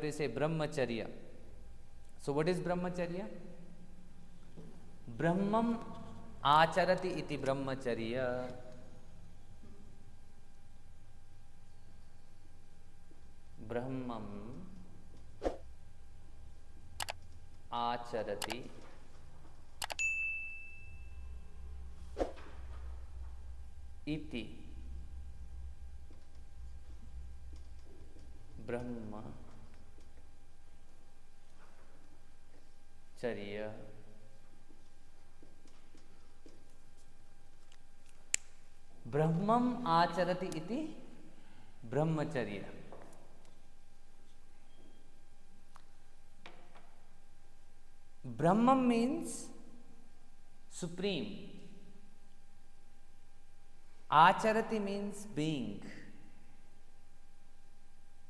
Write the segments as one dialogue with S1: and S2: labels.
S1: we say Brahmacharya. So what is Brahmacharya? Brahmam acharati iti Brahmacharya. Brahmam acharati iti Brahmacharya. Brahmam acharati iti Brahmacharya. Brahman means supreme. Acharati means being.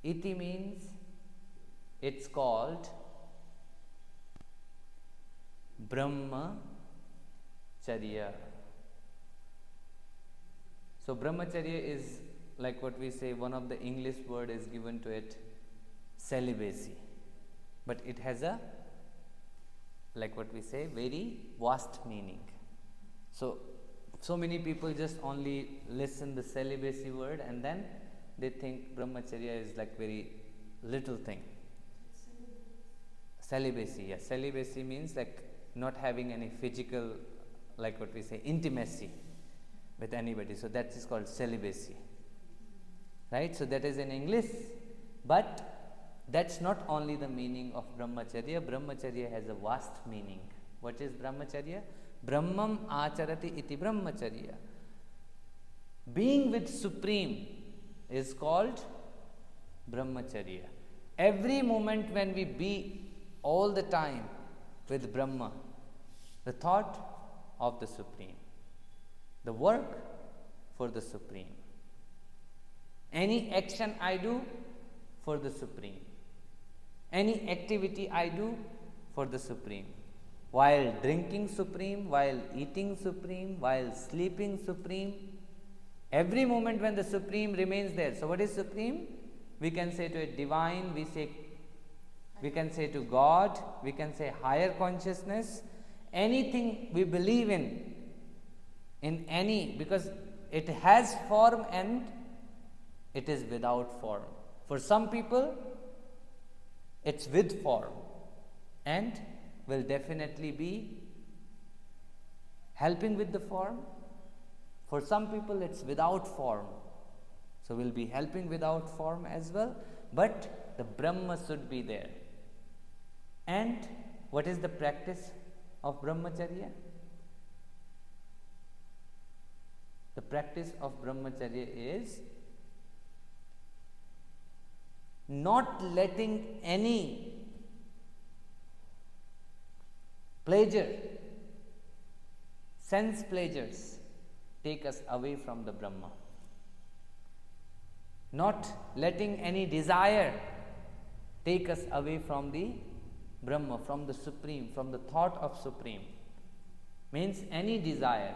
S1: Iti means it's called Brahmacharya. So Brahmacharya is like what we say, one of the English word is given to it, celibacy. But it has a, like what we say, very vast meaning. So many people just only listen the celibacy word and then they think Brahmacharya is like very little thing. Celibacy, yes. Celibacy means like not having any physical, like what we say, intimacy with anybody. So that is called celibacy. Right? So that is in English. But that's not only the meaning of Brahmacharya. Brahmacharya has a vast meaning. What is Brahmacharya? Brahmam acharati iti Brahmacharya. Being with Supreme is called Brahmacharya. Every moment when we be all the time with Brahma, the thought of the Supreme, the work for the Supreme, any action I do for the Supreme, any activity I do for the Supreme, while drinking Supreme, while eating Supreme, while sleeping Supreme, every moment when the Supreme remains there. So what is Supreme? We can say to it divine, we can say to God, we can say higher consciousness, anything we believe in any, because it has form and it is without form. For some people, it's with form and will definitely be helping with the form. For some people, it's without form. So we'll be helping without form as well. But the Brahma should be there. And what is the practice of Brahmacharya? The practice of Brahmacharya is not letting any pleasure, sense pleasures, take us away from the Brahma. Not letting any desire take us away from the Brahma, from the Supreme, from the thought of Supreme. Means any desire,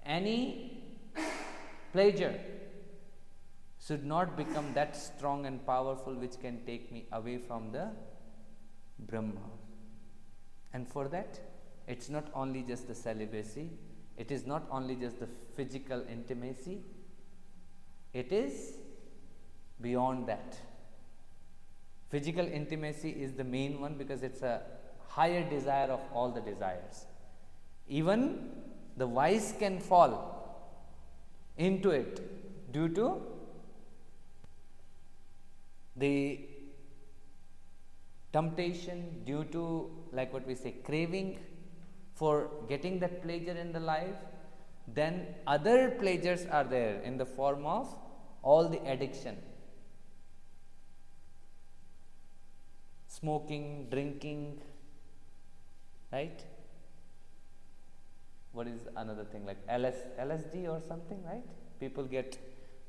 S1: any pleasure should not become that strong and powerful which can take me away from the Brahma. And for that, it's not only just the celibacy, it is not only just the physical intimacy, it is beyond that. Physical intimacy is the main one because it's a higher desire of all the desires. Even the wise can fall into it due to the temptation, due to, like what we say, craving for getting that pleasure in the life. Then other pleasures are there in the form of all the addiction. Smoking, drinking, right? What is another thing like LSD or something, right? People get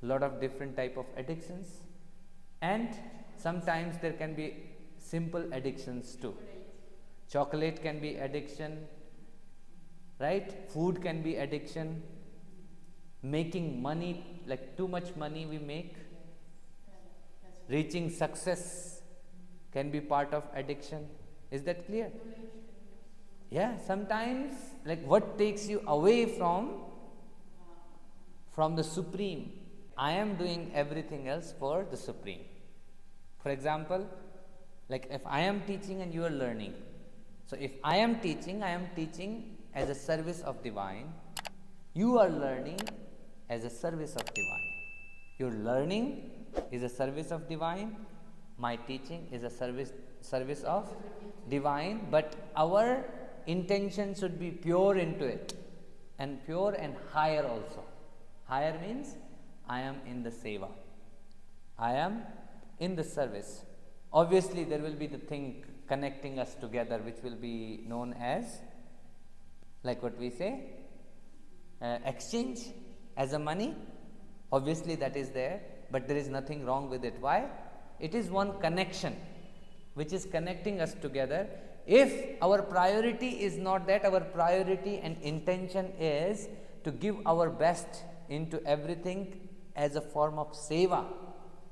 S1: a lot of different type of addictions, and sometimes there can be simple addictions too. Chocolate can be addiction, right? Food can be addiction. Making money, like too much money we make, reaching success, can be part of addiction. Is that clear? Yeah, sometimes like what takes you away from the Supreme. I am doing everything else for the Supreme. For example, like if I am teaching and you are learning. So if I am teaching as a service of Divine. You are learning as a service of Divine. Your learning is a service of Divine. My teaching is a service of Divine. But our intention should be pure into it. And pure and higher also. Higher means I am in the seva. I am in the service. Obviously, there will be the thing connecting us together, which will be known as, like what we say, exchange as a money. Obviously, that is there, but there is nothing wrong with it. Why? It is one connection which is connecting us together. If our priority is not that, our priority and intention is to give our best into everything as a form of seva,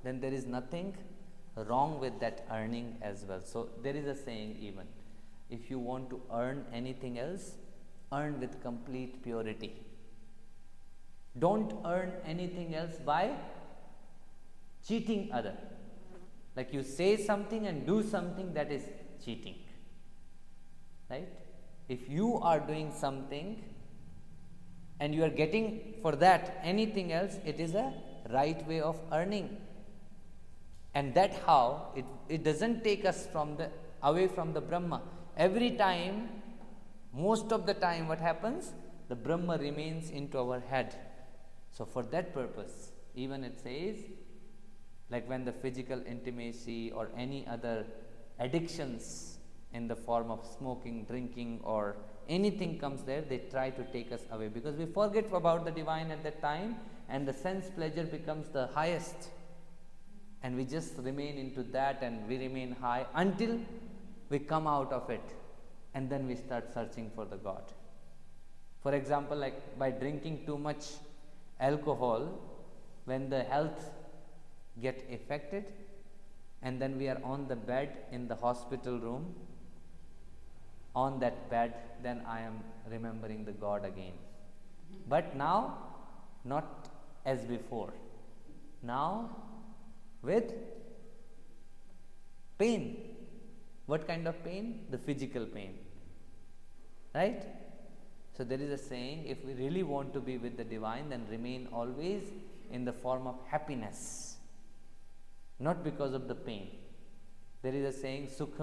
S1: then there is nothing wrong with that earning as well. So there is a saying even, if you want to earn anything else, earn with complete purity. Don't earn anything else by cheating other. Like you say something and do something, that is cheating. Right? If you are doing something and you are getting for that anything else, it is a right way of earning. And that how it doesn't take us away from the Brahma. Every time, most of the time, what happens? The Brahma remains into our head. So for that purpose, even it says, like when the physical intimacy or any other addictions in the form of smoking, drinking or anything comes there, they try to take us away, because we forget about the Divine at that time and the sense pleasure becomes the highest. And we just remain into that and we remain high until we come out of it, and then we start searching for the God. For example, like by drinking too much alcohol, when the health get affected and then we are on the bed in the hospital room, on that bed, then I am remembering the God again. But now, not as before. Now, with pain. What kind of pain? The physical pain. Right? So there is a saying, if we really want to be with the Divine, then remain always in the form of happiness. Not because of the pain. There is a saying, dukh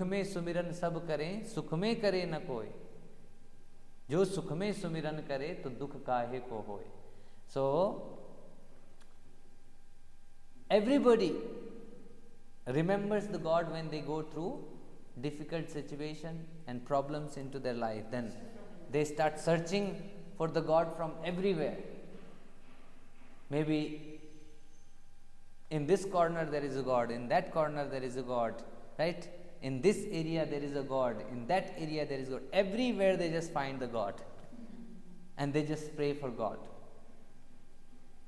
S1: mein sumiran sab kare, sukh mein kare na koi. Jo sukh mein sumiran kare, to dukh kahe ko hoy. So, everybody remembers the God when they go through difficult situation and problems into their life. Then they start searching for the God from everywhere. Maybe in this corner there is a God, in that corner there is a God, right? In this area there is a God, in that area there is a God. Everywhere they just find the God and they just pray for God.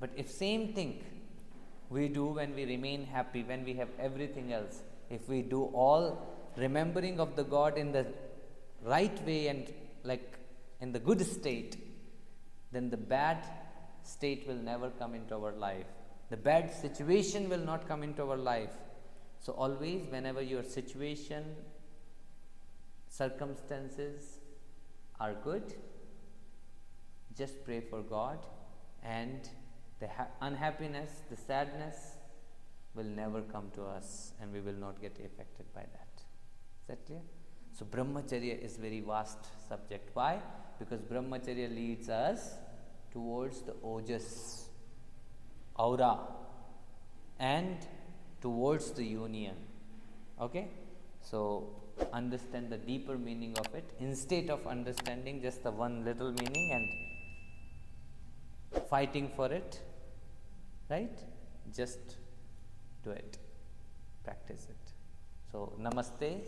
S1: But if same thing we do when we remain happy, when we have everything else, if we do all remembering of the God in the right way and like in the good state, then the bad state will never come into our life. The bad situation will not come into our life. So always, whenever your situation, circumstances are good, just pray for God, and the unhappiness, the sadness will never come to us and we will not get affected by that. Is that clear? So Brahmacharya is very vast subject. Why? Because Brahmacharya leads us towards the ojas, aura, and towards the union. Okay? So understand the deeper meaning of it instead of understanding just the one little meaning and fighting for it. Right? Just do it. Practice it. So, namaste.